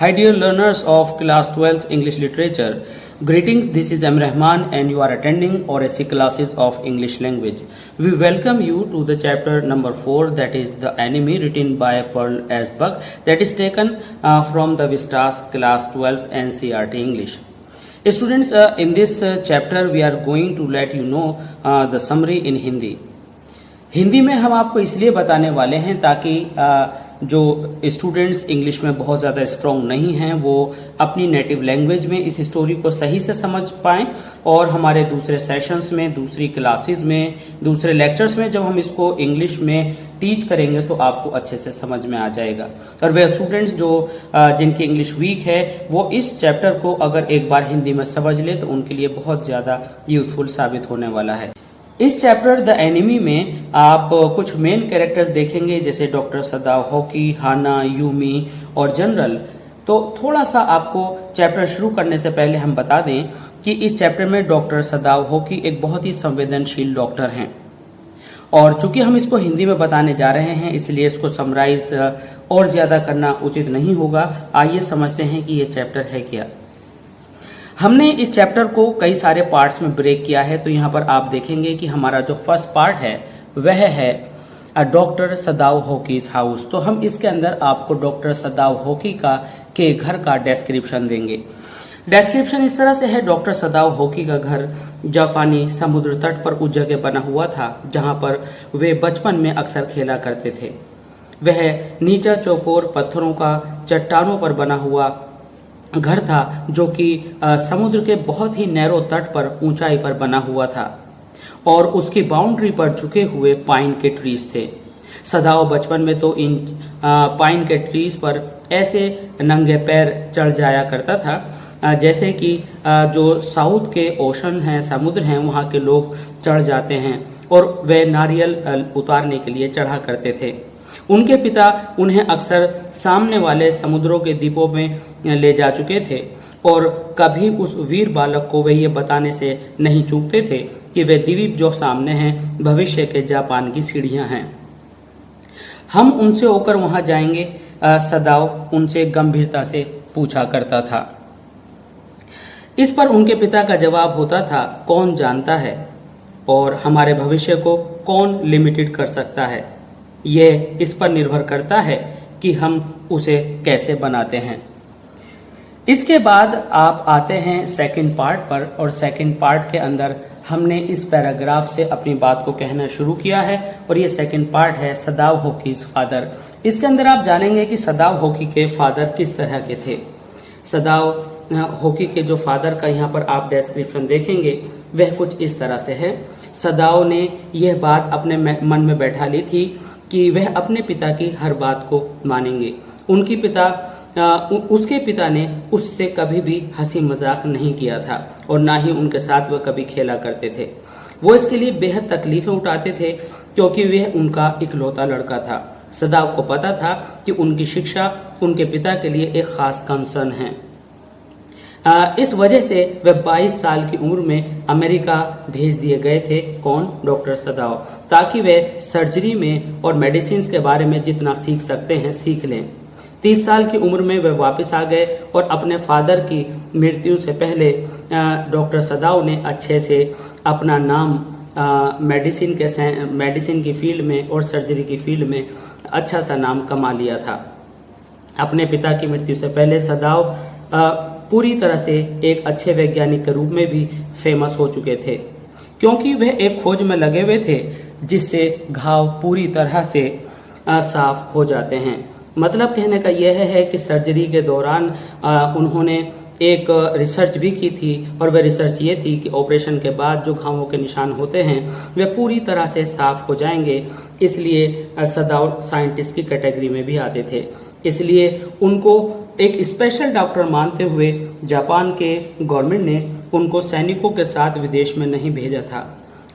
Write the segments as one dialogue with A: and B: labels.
A: Hi dear learners of class 12th English literature. Greetings, this is M. Rahman and you are attending ORSC classes of English language. We welcome you to the chapter number 4, that is The Enemy, written by Pearl Asbuck, that is taken from the Vistas class 12th NCERT English. Students, in this chapter we are going to let you know the summary in Hindi. Hindi में हम आपको इसलिए बताने वाले हैं ताकि जो students English में बहुत ज़्यादा स्ट्रॉन्ग नहीं हैं वो अपनी नेटिव लैंग्वेज में इस स्टोरी को सही से समझ पाएं और हमारे दूसरे सेशंस में, दूसरी क्लासेस में, दूसरे लेक्चर्स में जब हम इसको इंग्लिश में टीच करेंगे तो आपको अच्छे से समझ में आ जाएगा। और वे स्टूडेंट्स जो जिनकी इंग्लिश वीक है वो इस चैप्टर को अगर एक बार हिंदी में समझ ले तो उनके लिए बहुत ज़्यादा यूजफुल साबित होने वाला है। इस चैप्टर द एनिमी में आप कुछ मेन कैरेक्टर्स देखेंगे जैसे डॉक्टर सदाव हॉकी, हाना, यूमी और जनरल। तो थोड़ा सा आपको चैप्टर शुरू करने से पहले हम बता दें कि इस चैप्टर में डॉक्टर सदाव हॉकी एक बहुत ही संवेदनशील डॉक्टर हैं और चूंकि हम इसको हिंदी में बताने जा रहे हैं इसलिए इसको समराइज और ज़्यादा करना उचित नहीं होगा। आइए समझते हैं कि ये चैप्टर है क्या। हमने इस चैप्टर को कई सारे पार्ट्स में ब्रेक किया है। तो यहाँ पर आप देखेंगे कि हमारा जो फर्स्ट पार्ट है वह है डॉक्टर सदाव हॉकीज हाउस। तो हम इसके अंदर आपको डॉक्टर सदाव हॉकी के घर का डेस्क्रिप्शन देंगे। डेस्क्रिप्शन इस तरह से है, डॉक्टर सदाव हॉकी का घर जापानी समुद्र तट पर उस जगह बना हुआ था जहाँ पर वे बचपन में अक्सर खेला करते थे। वह नीचा चौकोर पत्थरों का चट्टानों पर बना हुआ घर था जो कि समुद्र के बहुत ही नैरो तट पर ऊंचाई पर बना हुआ था और उसकी बाउंड्री पर झुके हुए पाइन के ट्रीज थे। सदाव बचपन में तो इन पाइन के ट्रीज पर ऐसे नंगे पैर चढ़ जाया करता था जैसे कि जो साउथ के ओशन हैं, समुद्र हैं, वहाँ के लोग चढ़ जाते हैं और वे नारियल उतारने के लिए चढ़ा करते थे। उनके पिता उन्हें अक्सर सामने वाले समुद्रों के द्वीपों में ले जा चुके थे और कभी उस वीर बालक को वे ये बताने से नहीं चूकते थे कि वे द्वीप जो सामने हैं भविष्य के जापान की सीढ़ियां हैं। हम उनसे होकर वहां जाएंगे, सदाव उनसे गंभीरता से पूछा करता था। इस पर उनके पिता का जवाब होता था, कौन जानता है और हमारे भविष्य को कौन लिमिटेड कर सकता है। यह इस पर निर्भर करता है कि हम उसे कैसे बनाते हैं। इसके बाद आप आते हैं सेकंड पार्ट पर और सेकंड पार्ट के अंदर हमने इस पैराग्राफ से अपनी बात को कहना शुरू किया है और ये सेकंड पार्ट है सदाव हॉकीज फादर। इसके अंदर आप जानेंगे कि सदाव हॉकी के फादर किस तरह के थे। सदाव हॉकी के जो फादर का यहाँ पर आप डिस्क्रिप्शन देखेंगे वह कुछ इस तरह से है। सदाव ने यह बात अपने मन में बैठा ली थी कि वह अपने पिता की हर बात को मानेंगे। उसके पिता ने उससे कभी भी हंसी मजाक नहीं किया था और ना ही उनके साथ वह कभी खेला करते थे। वो इसके लिए बेहद तकलीफें उठाते थे क्योंकि वह उनका इकलौता लड़का था। सदाव को पता था कि उनकी शिक्षा उनके पिता के लिए एक खास कंसर्न है। इस वजह से वह 22 साल की उम्र में अमेरिका भेज दिए गए थे। कौन? डॉक्टर सदाव, ताकि वे सर्जरी में और मेडिसिन के बारे में जितना सीख सकते हैं सीख लें। 30 साल की उम्र में वे वापस आ गए और अपने फादर की मृत्यु से पहले डॉक्टर सदाव ने अच्छे से अपना नाम मेडिसिन की फील्ड में और सर्जरी की फील्ड में अच्छा सा नाम कमा लिया था। अपने पिता की मृत्यु से पहले सदाव पूरी तरह से एक अच्छे वैज्ञानिक के रूप में भी फेमस हो चुके थे क्योंकि वह एक खोज में लगे हुए थे जिससे घाव पूरी तरह से साफ हो जाते हैं। मतलब कहने का यह है कि सर्जरी के दौरान उन्होंने एक रिसर्च भी की थी और वह रिसर्च ये थी कि ऑपरेशन के बाद जो घावों के निशान होते हैं वे पूरी तरह से साफ हो जाएंगे। इसलिए सदाव साइंटिस्ट की कैटेगरी में भी आते थे। इसलिए उनको एक स्पेशल डॉक्टर मानते हुए जापान के गवर्नमेंट ने उनको सैनिकों के साथ विदेश में नहीं भेजा था।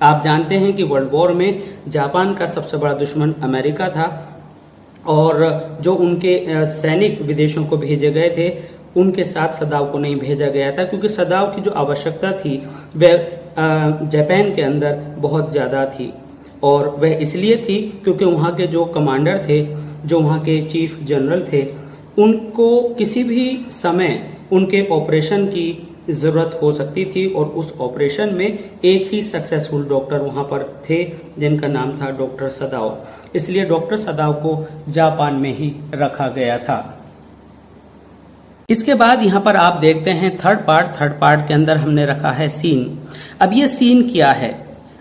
A: आप जानते हैं कि वर्ल्ड वॉर में जापान का सबसे बड़ा दुश्मन अमेरिका था और जो उनके सैनिक विदेशों को भेजे गए थे उनके साथ सदाव को नहीं भेजा गया था क्योंकि सदाव की जो आवश्यकता थी वह जापान के अंदर बहुत ज़्यादा थी और वह इसलिए थी क्योंकि वहाँ के जो कमांडर थे, जो वहाँ के चीफ जनरल थे, उनको किसी भी समय उनके ऑपरेशन की ज़रूरत हो सकती थी और उस ऑपरेशन में एक ही सक्सेसफुल डॉक्टर वहाँ पर थे जिनका नाम था डॉक्टर सदाओ। इसलिए डॉक्टर सदाओ को जापान में ही रखा गया था। इसके बाद यहाँ पर आप देखते हैं थर्ड पार्ट के अंदर हमने रखा है सीन। अब ये सीन क्या है?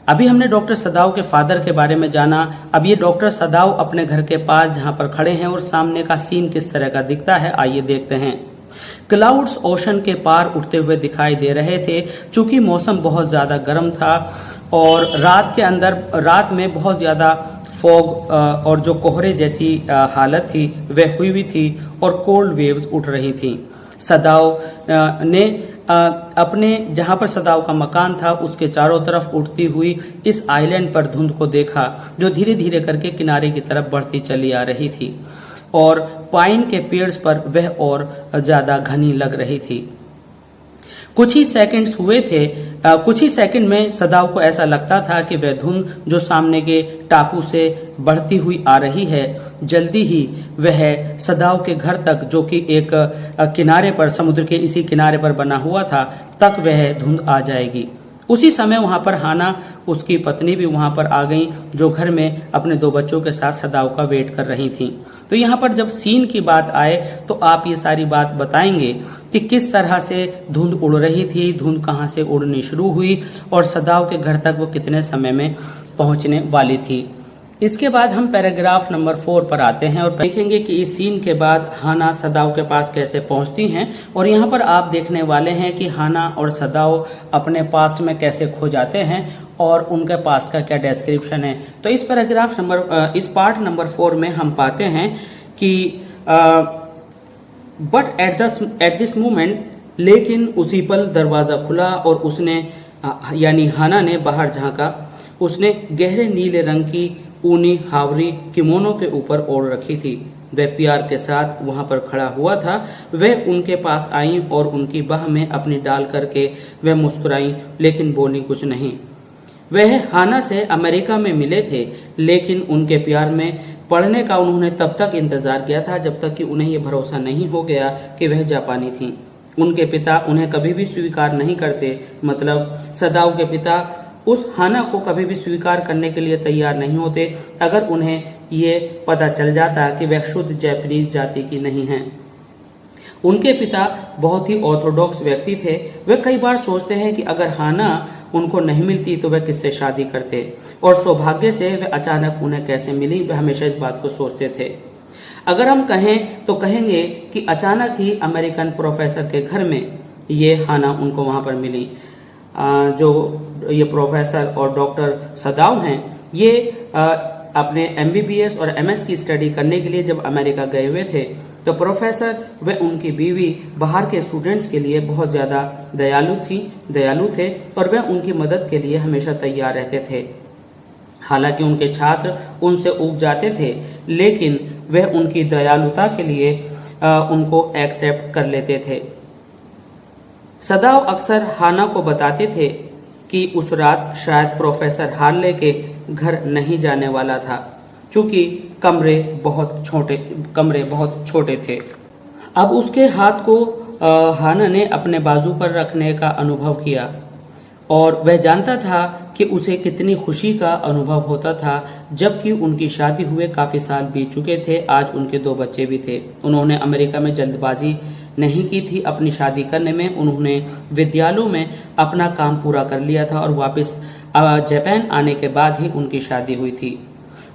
A: अभी हमने डॉक्टर सदाओ के फादर के बारे में जाना। अब ये डॉक्टर सदाओ अपने घर के पास जहाँ पर खड़े हैं और सामने का सीन किस तरह का दिखता है, आइए देखते हैं। क्लाउड्स ओशन के पार उठते हुए दिखाई दे रहे थे। चूंकि मौसम बहुत ज़्यादा गर्म था और रात में बहुत ज़्यादा फॉग और जो कोहरे जैसी हालत थी वह हुई थी और कोल्ड वेव्स उठ रही थी। सदाओ ने अपने जहाँ पर सदाओ का मकान था उसके चारों तरफ उठती हुई इस आइलैंड पर धुंध को देखा जो धीरे धीरे करके किनारे की तरफ बढ़ती चली आ रही थी और पाइन के पेड़ पर वह और ज्यादा घनी लग रही थी। कुछ ही सेकंड में सदाओ को ऐसा लगता था कि वह धुंध जो सामने के टापू से बढ़ती हुई आ रही है जल्दी ही वह सदाओ के घर तक, जो कि एक किनारे पर, समुद्र के इसी किनारे पर बना हुआ था, तक वह धुंध आ जाएगी। उसी समय वहां पर हाना, उसकी पत्नी भी वहां पर आ गई जो घर में अपने 2 बच्चों के साथ सदाओ का वेट कर रही थी। तो यहाँ पर जब सीन की बात आए तो आप ये सारी बात बताएंगे कि किस तरह से धुंध उड़ रही थी, धुंध कहाँ से उड़नी शुरू हुई और सदाओ के घर तक वो कितने समय में पहुंचने वाली थी। इसके बाद हम पैराग्राफ नंबर 4 पर आते हैं और देखेंगे कि इस सीन के बाद हाना सदाओ के पास कैसे पहुंचती हैं और यहाँ पर आप देखने वाले हैं कि हाना और सदाओ अपने पास्ट में कैसे खो जाते हैं और उनके पास का क्या डिस्क्रिप्शन है। तो इस पार्ट नंबर 4 में हम पाते हैं कि बट एट दिस मोमेंट, लेकिन उसी पल दरवाजा खुला और उसने यानी हाना ने बाहर झांका। उसने गहरे नीले रंग की ऊनी हावरी किमोनो के ऊपर ओढ़ रखी थी। वह प्यार के साथ वहां पर खड़ा हुआ था। वह उनके पास आई और उनकी बाह में अपनी डाल करके वह मुस्कुराई लेकिन बोली कुछ नहीं। वह हाना से अमेरिका में मिले थे लेकिन उनके प्यार में पड़ने का उन्होंने तब तक इंतजार किया था जब तक कि उन्हें यह भरोसा नहीं हो गया कि वह जापानी थी। उनके पिता उन्हें कभी भी स्वीकार नहीं करते, मतलब सदाओ के पिता उस हाना को कभी भी स्वीकार करने के लिए तैयार नहीं होते अगर उन्हें ये पता चल जाता कि वह शुद्ध जापानीज जाति की नहीं है। उनके पिता बहुत ही ऑर्थोडॉक्स व्यक्ति थे। वे कई बार सोचते हैं कि अगर हाना उनको नहीं मिलती तो वह किससे शादी करते और सौभाग्य से वह अचानक उन्हें कैसे मिली, वह हमेशा इस बात को सोचते थे। अगर हम कहें तो कहेंगे कि अचानक ही अमेरिकन प्रोफेसर के घर में ये हाना उनको वहां पर मिली। जो ये प्रोफेसर और डॉक्टर सदाओ हैं ये अपने MBBS और MS की स्टडी करने के लिए जब अमेरिका गए हुए थे तो प्रोफेसर व उनकी बीवी बाहर के स्टूडेंट्स के लिए बहुत ज़्यादा दयालु थे और वह उनकी मदद के लिए हमेशा तैयार रहते थे। हालांकि उनके छात्र उनसे ऊब जाते थे लेकिन वह उनकी दयालुता के लिए उनको एक्सेप्ट कर लेते थे। सदाओ अक्सर हाना को बताते थे कि उस रात शायद प्रोफेसर हार्ले के घर नहीं जाने वाला था क्योंकि कमरे बहुत छोटे थे। अब उसके हाथ को हाना ने अपने बाजू पर रखने का अनुभव किया और वह जानता था कि उसे कितनी खुशी का अनुभव होता था जबकि उनकी शादी हुए काफ़ी साल बीत चुके थे। आज उनके 2 बच्चे भी थे। उन्होंने अमेरिका में जल्दबाजी नहीं की थी अपनी शादी करने में। उन्होंने विद्यालयों में अपना काम पूरा कर लिया था और वापस जापान आने के बाद ही उनकी शादी हुई थी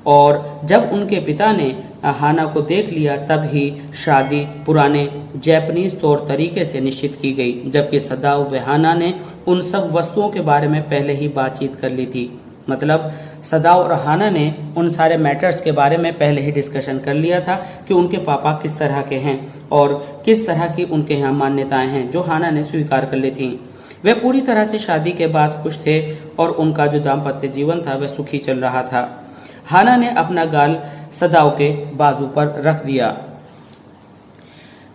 A: और जब उनके पिता ने हाना को देख लिया तब ही शादी पुराने जापानीज तौर तरीके से निश्चित की गई, जबकि सदाओ व हाना ने उन सब वस्तुओं के बारे में पहले ही बातचीत कर ली थी। मतलब सदाओ और हाना ने उन सारे मैटर्स के बारे में पहले ही डिस्कशन कर लिया था कि उनके पापा किस तरह के हैं और किस तरह की उनके यहाँ मान्यताएं हैं जो हाना ने स्वीकार कर ली थी। वे पूरी तरह से शादी के बाद खुश थे और उनका जो दाम्पत्य जीवन था वह सुखी चल रहा था। हाना ने अपना गाल सदाओ के बाजू पर रख दिया।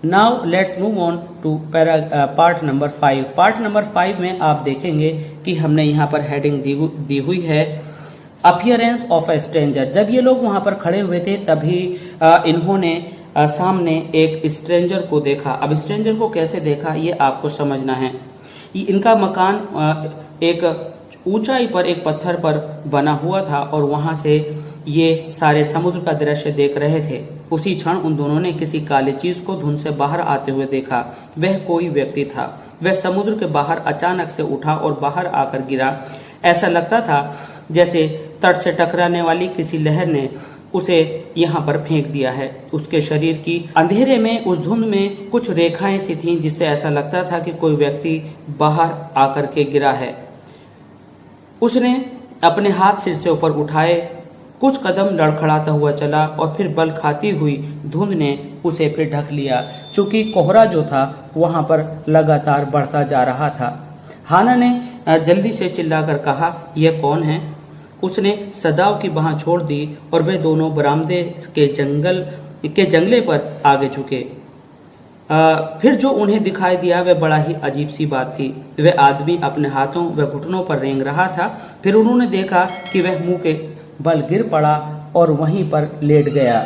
A: Now let's move on to part number 5। Part number 5 में आप देखेंगे कि हमने यहाँ पर हेडिंग दी हुई है अपीयरेंस ऑफ ए स्ट्रेंजर। जब ये लोग वहाँ पर खड़े हुए थे तभी इन्होंने सामने एक स्ट्रेंजर को देखा। अब स्ट्रेंजर को कैसे देखा ये आपको समझना है। इनका मकान एक ऊंचाई पर एक पत्थर पर बना हुआ था और वहां से ये सारे समुद्र का दृश्य देख रहे थे। उसी क्षण उन दोनों ने किसी काली चीज को धुंध से बाहर आते हुए देखा। वह कोई व्यक्ति था। वह समुद्र के बाहर अचानक से उठा और बाहर आकर गिरा। ऐसा लगता था जैसे तट से टकराने वाली किसी लहर ने उसे यहाँ पर फेंक दिया है। उसके शरीर की अंधेरे में, उस धुंध में कुछ रेखाएं सी थीं जिससे ऐसा लगता था कि कोई व्यक्ति बाहर आकर के गिरा है। उसने अपने हाथ सिर से ऊपर उठाए, कुछ कदम लड़खड़ाता हुआ चला और फिर बल खाती हुई धुंध ने उसे फिर ढक लिया। चूंकि कोहरा जो था वहां पर लगातार बढ़ता जा रहा था। हाना ने जल्दी से चिल्लाकर कहा, यह कौन है? उसने सदाव की बाह छोड़ दी और वे दोनों बरामदे के जंगले पर आगे झुके। फिर जो उन्हें दिखाई दिया वह बड़ा ही अजीब सी बात थी। वह आदमी अपने हाथों व घुटनों पर रेंग रहा था। फिर उन्होंने देखा कि वह मुंह के बल गिर पड़ा और वहीं पर लेट गया।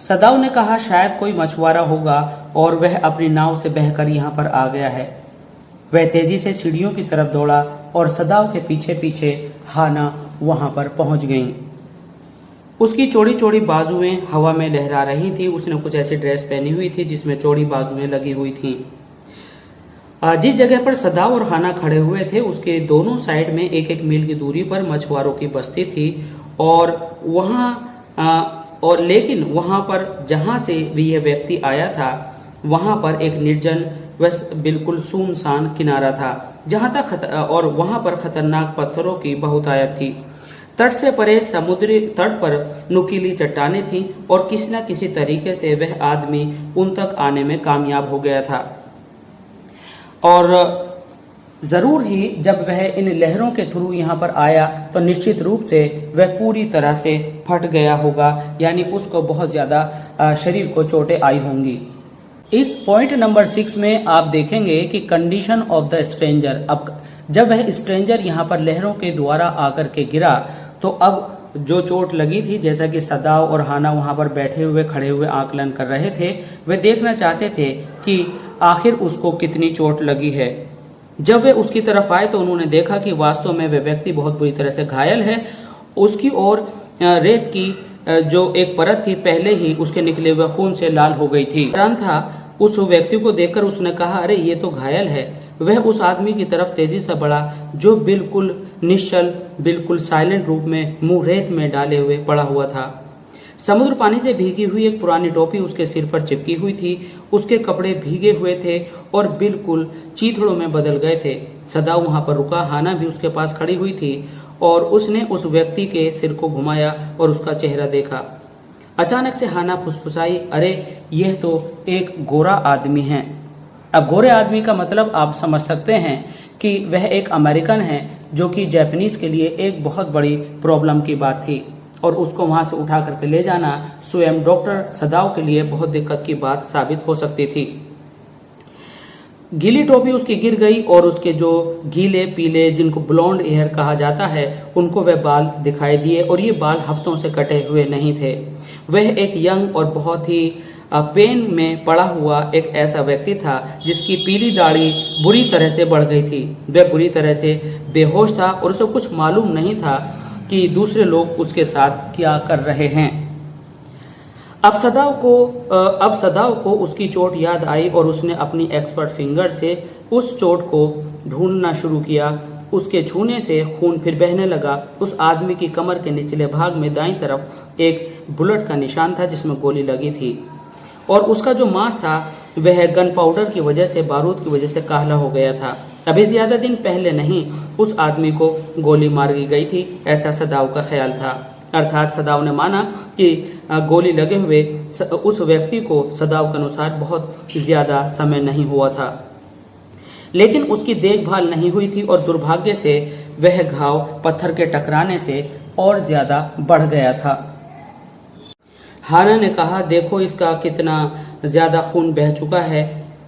A: सदाव ने कहा, शायद कोई मछुआरा होगा और वह अपनी नाव से बहकर यहाँ पर आ गया है। वह तेजी से सीढ़ियों की तरफ दौड़ा और सदाव के पीछे पीछे हाना वहां पर पहुंच गई। उसकी चौड़ी चौड़ी बाजुएं हवा में लहरा रही थी। उसने कुछ ऐसी ड्रेस पहनी हुई थी जिसमें चौड़ी बाजुएं लगी हुई थीं। जिस जगह पर सदाव और हाना खड़े हुए थे उसके दोनों साइड में एक एक मील की दूरी पर मछुआरों की बस्ती थी और लेकिन वहां पर जहां से भी यह व्यक्ति आया था वहां पर एक निर्जन व बिल्कुल सुनसान किनारा था जहां तक और वहां पर खतरनाक पत्थरों की बहुतायत थी। तट से परे समुद्री तट पर नुकीली चट्टानें थीं और किसी न किसी तरीके से वह आदमी उन तक आने में कामयाब हो गया था। और जरूर ही जब वह इन लहरों के थ्रू यहाँ पर आया तो निश्चित रूप से वह पूरी तरह से फट गया होगा, यानी उसको बहुत ज्यादा शरीर को चोटें आई होंगी। इस पॉइंट नंबर 6 में आप देखेंगे कि कंडीशन ऑफ द स्ट्रेंजर। अब जब वह स्ट्रेंजर यहाँ पर लहरों के द्वारा आकर के गिरा तो अब जो चोट लगी थी, जैसा कि सदाव और हाना वहां पर बैठे हुए खड़े हुए आकलन कर रहे थे, वे देखना चाहते थे कि आखिर उसको कितनी चोट लगी है। जब वे उसकी तरफ आए तो उन्होंने देखा कि वास्तव में वह व्यक्ति बहुत बुरी तरह से घायल है। उसकी ओर रेत की जो एक परत थी पहले ही उसके निकले हुए खून से लाल हो गई थी। हैरान था उस व्यक्ति को देखकर उसने कहा, अरे ये तो घायल है। वह उस आदमी की तरफ तेजी से बढ़ा जो बिल्कुल निश्चल, बिल्कुल साइलेंट रूप में मुंह रेत में डाले हुए पड़ा हुआ था। समुद्र पानी से भीगी हुई एक पुरानी टोपी उसके सिर पर चिपकी हुई थी। उसके कपड़े भीगे हुए थे और बिल्कुल चीथड़ों में बदल गए थे। सदाव वहां पर रुका। हाना भी उसके पास खड़ी हुई थी और उसने उस व्यक्ति के सिर को घुमाया और उसका चेहरा देखा। अचानक से हाना फुसफुसाई, अरे यह तो एक गोरा आदमी है। अब गोरे आदमी का मतलब आप समझ सकते हैं कि वह एक अमेरिकन है, जो कि जापानीज के लिए एक बहुत बड़ी प्रॉब्लम की बात थी और उसको वहां से उठा करके ले जाना स्वयं डॉक्टर सदाव के लिए बहुत दिक्कत की बात साबित हो सकती थी। गीली टोपी उसकी गिर गई और उसके जो गीले पीले, जिनको ब्लॉन्ड हेयर कहा जाता है, उनको वह बाल दिखाई दिए और ये बाल हफ्तों से कटे हुए नहीं थे। वह एक यंग और बहुत ही पेन में पड़ा हुआ एक ऐसा व्यक्ति था जिसकी पीली दाढ़ी बुरी तरह से बढ़ गई थी। वह बुरी तरह से बेहोश था और उसे कुछ मालूम नहीं था कि दूसरे लोग उसके साथ क्या कर रहे हैं। अब सदाव को उसकी चोट याद आई और उसने अपनी एक्सपर्ट फिंगर से उस चोट को ढूंढना शुरू किया। उसके छूने से खून फिर बहने लगा। उस आदमी की कमर के निचले भाग में दाईं तरफ एक बुलेट का निशान था जिसमें गोली लगी थी और उसका जो मांस था वह गन पाउडर की वजह से, बारूद की वजह से काला हो गया था। अभी ज्यादा दिन पहले नहीं उस आदमी को गोली मार दी गई थी, ऐसा सदाव का ख्याल था। अर्थात सदाव ने माना कि गोली लगे हुए उस व्यक्ति को सदाव के अनुसार बहुत ज्यादा समय नहीं हुआ था, लेकिन उसकी देखभाल नहीं हुई थी और दुर्भाग्य से वह घाव पत्थर के टकराने से और ज्यादा बढ़ गया था। हाना ने कहा, देखो इसका कितना ज्यादा खून बह चुका है।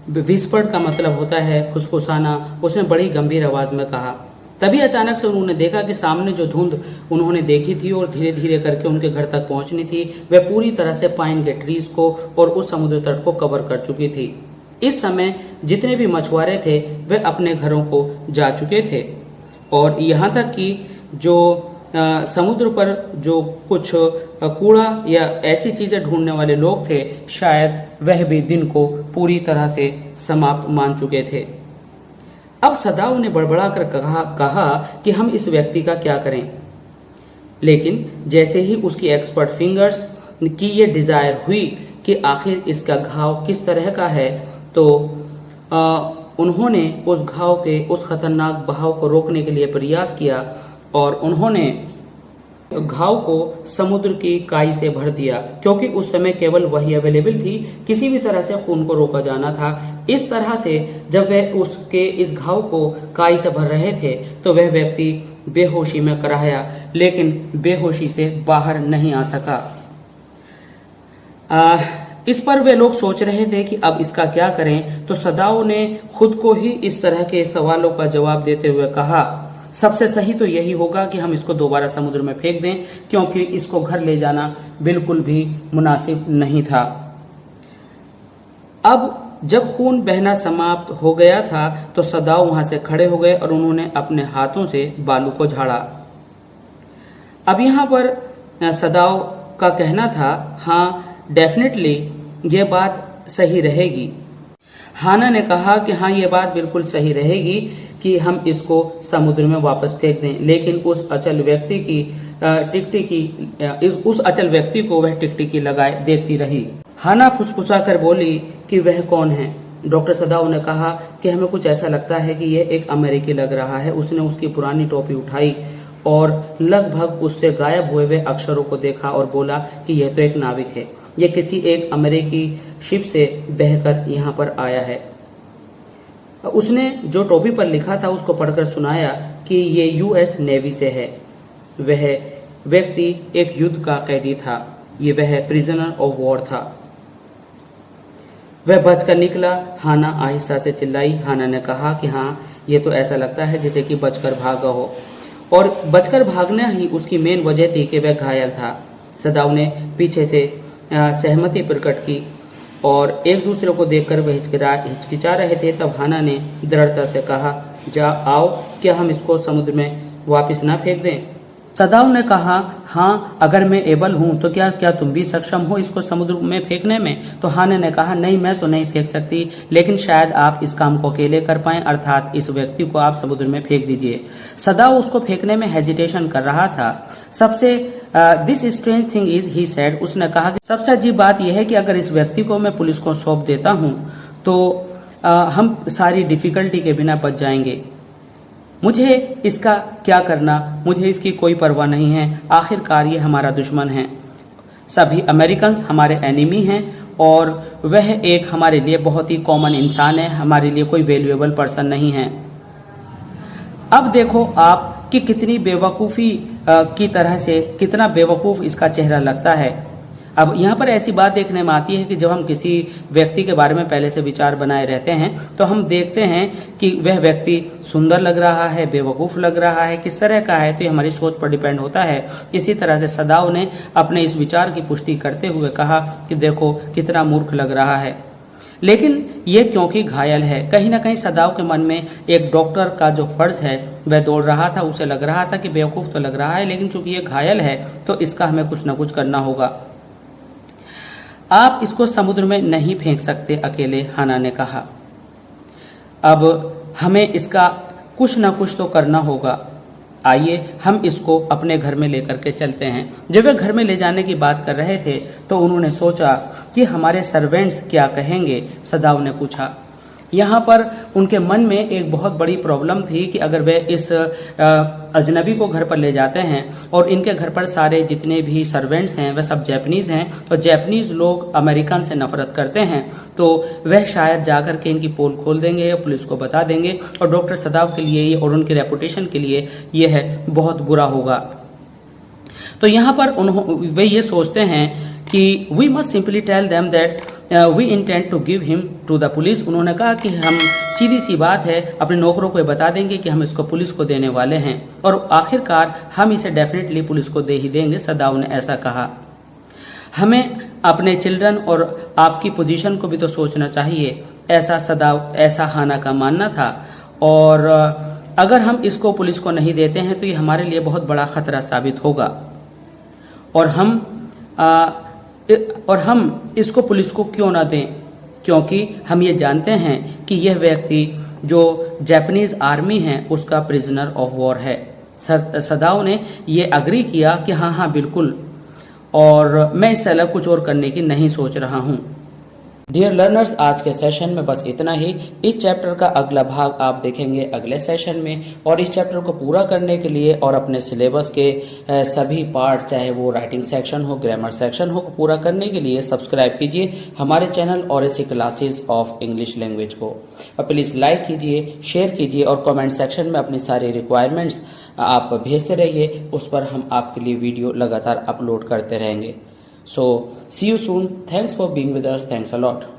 A: विस्पर्ड का मतलब होता है फुसफुसाना। उसने बड़ी गंभीर आवाज में कहा। तभी अचानक से उन्होंने देखा कि सामने जो धुंध उन्होंने देखी थी और धीरे धीरे करके उनके घर तक पहुंचनी थी, वह पूरी तरह से पाइन के ट्रीज को और उस समुद्र तट को कवर कर चुकी थी। इस समय जितने भी मछुआरे थे वे अपने घरों को जा चुके थे और यहाँ तक कि जो समुद्र पर जो कुछ कूड़ा या ऐसी चीजें ढूंढने वाले लोग थे, शायद वह भी दिन को पूरी तरह से समाप्त मान चुके थे। अब सदाव ने बड़बड़ा कर कहा कि हम इस व्यक्ति का क्या करें। लेकिन जैसे ही उसकी एक्सपर्ट फिंगर्स की ये डिजायर हुई कि आखिर इसका घाव किस तरह का है, तो उन्होंने उस घाव के उस खतरनाक बहाव को रोकने के लिए प्रयास किया और उन्होंने घाव को समुद्र की काई से भर दिया, क्योंकि उस समय केवल वही अवेलेबल थी। किसी भी तरह से खून को रोका जाना था। इस तरह से जब वह उसके इस घाव को काई से भर रहे थे तो वह व्यक्ति बेहोशी में कराया, लेकिन बेहोशी से बाहर नहीं आ सका। इस पर वे लोग सोच रहे थे कि अब इसका क्या करें, तो सदाओ ने खुद को ही इस तरह के सवालों का जवाब देते हुए कहा, सबसे सही तो यही होगा कि हम इसको दोबारा समुद्र में फेंक दें, क्योंकि इसको घर ले जाना बिल्कुल भी मुनासिब नहीं था। अब जब खून बहना समाप्त हो गया था तो सदाओ वहां से खड़े हो गए और उन्होंने अपने हाथों से बालू को झाड़ा। अब यहाँ पर सदाओ का कहना था, हाँ डेफिनेटली ये बात सही रहेगी। हाना ने कहा कि हाँ ये बात बिल्कुल सही रहेगी कि हम इसको समुद्र में वापस फेंक दें, लेकिन उस अचल व्यक्ति की उस अचल व्यक्ति को वह टिकटिकी लगाए देखती रही। हाना फुसफुसा कर बोली कि वह कौन है। डॉक्टर सदाओ ने कहा कि हमें कुछ ऐसा लगता है कि यह एक अमेरिकी लग रहा है। उसने उसकी पुरानी टोपी उठाई और लगभग उससे गायब हुए हुए अक्षरों को देखा और बोला कि यह तो एक नाविक है, यह किसी एक अमेरिकी शिप से बहकर यहाँ पर आया है। उसने जो टोपी पर लिखा था उसको पढ़कर सुनाया कि ये यूएस नेवी से है। वह व्यक्ति एक युद्ध का कैदी था, ये वह प्रिजनर ऑफ वॉर था। वह बचकर निकला। हाना आहिस्ता से चिल्लाई। हाना ने कहा कि हाँ ये तो ऐसा लगता है जैसे कि बचकर भागा हो, और बचकर भागना ही उसकी मेन वजह थी कि वह घायल था। सदाव ने पीछे से सहमति प्रकट की और एक दूसरे को देखकर वह हिचकिचा रहे थे। तब हाना ने दृढ़ता से कहा, जा आओ, क्या हम इसको समुद्र में वापस ना फेंक दें। सदाव ने कहा, हाँ अगर मैं एबल हूँ तो क्या तुम भी सक्षम हो इसको समुद्र में फेंकने में। तो हाना ने कहा, नहीं मैं तो नहीं फेंक सकती, लेकिन शायद आप इस काम को अकेले कर पाएं, अर्थात इस व्यक्ति को आप समुद्र में फेंक दीजिए। सदाव उसको फेंकने में हेजिटेशन कर रहा था। सबसे this strange thing is, he said, उसने कहा कि सबसे अजीब बात यह है कि अगर इस व्यक्ति को मैं पुलिस को सौंप देता हूँ तो हम सारी डिफिकल्टी के बिना बच जाएंगे। मुझे इसका क्या करना, मुझे इसकी कोई परवाह नहीं है। आखिरकार ये हमारा दुश्मन है। सभी अमेरिकन्स हमारे एनिमी हैं और वह एक हमारे लिए बहुत ही कॉमन इंसान है, हमारे लिए कोई वैल्यूएबल पर्सन नहीं है। अब देखो आप कि कितनी बेवकूफ़ी की तरह से कितना बेवकूफ़ इसका चेहरा लगता है। अब यहाँ पर ऐसी बात देखने में आती है कि जब हम किसी व्यक्ति के बारे में पहले से विचार बनाए रहते हैं तो हम देखते हैं कि वह व्यक्ति सुंदर लग रहा है, बेवकूफ़ लग रहा है, किस तरह का है, तो ये हमारी सोच पर डिपेंड होता है। इसी तरह से सदाव ने अपने इस विचार की पुष्टि करते हुए कहा कि देखो कितना मूर्ख लग रहा है। लेकिन ये क्योंकि घायल है, कहीं ना कहीं सदाव के मन में एक डॉक्टर का जो फर्ज है वह दौड़ रहा था। उसे लग रहा था कि बेवकूफ़ तो लग रहा है, लेकिन चूंकि ये घायल है तो इसका हमें कुछ ना कुछ करना होगा। आप इसको समुद्र में नहीं फेंक सकते अकेले, हाना ने कहा। अब हमें इसका कुछ ना कुछ तो करना होगा। आइए हम इसको अपने घर में लेकर के चलते हैं। जब वे घर में ले जाने की बात कर रहे थे तो उन्होंने सोचा कि हमारे सर्वेंट्स क्या कहेंगे। सदाव ने पूछा। यहाँ पर उनके मन में एक बहुत बड़ी प्रॉब्लम थी कि अगर वे इस अजनबी को घर पर ले जाते हैं और इनके घर पर सारे जितने भी सर्वेंट्स हैं वह सब जैपनीज़ हैं और जैपनीज़ लोग अमेरिकन से नफरत करते हैं, तो वह शायद जाकर के इनकी पोल खोल देंगे या पुलिस को बता देंगे और डॉक्टर सदाव के लिए और उनकी रेपुटेशन के लिए यह बहुत बुरा होगा। तो यहाँ पर वे ये सोचते हैं कि we must simply tell them that we intend to give him to the police. उन्होंने कहा कि हम सीधी सी बात है अपने नौकरों को बता देंगे कि हम इसको पुलिस को देने वाले हैं और आखिरकार हम इसे डेफिनेटली पुलिस को दे ही देंगे। सदाऊ ने ऐसा कहा। हमें अपने चिल्ड्रन और आपकी पोजीशन को भी तो सोचना चाहिए, ऐसा हाना का मानना था। और अगर हम इसको पुलिस को नहीं देते हैं तो ये हमारे लिए बहुत बड़ा खतरा साबित होगा और हम इसको पुलिस को क्यों ना दें, क्योंकि हम ये जानते हैं कि यह व्यक्ति जो जापानीज आर्मी है उसका प्रिजनर ऑफ वॉर है। सदाऊ ने ये अग्री किया कि हाँ बिल्कुल, और मैं इससे अलग कुछ और करने की नहीं सोच रहा हूँ। डियर लर्नर्स, आज के सेशन में बस इतना ही। इस चैप्टर का अगला भाग आप देखेंगे अगले सेशन में, और इस चैप्टर को पूरा करने के लिए और अपने सिलेबस के सभी पार्ट, चाहे वो राइटिंग सेक्शन हो, ग्रामर सेक्शन हो, पूरा करने के लिए सब्सक्राइब कीजिए हमारे चैनल और ऐसी क्लासेस ऑफ इंग्लिश लैंग्वेज को। और प्लीज़ लाइक कीजिए, शेयर कीजिए और कमेंट सेक्शन में अपनी सारी रिक्वायरमेंट्स आप भेजते रहिए। उस पर हम आपके लिए वीडियो लगातार अपलोड करते रहेंगे। So see you soon. Thanks for being with us. Thanks a lot.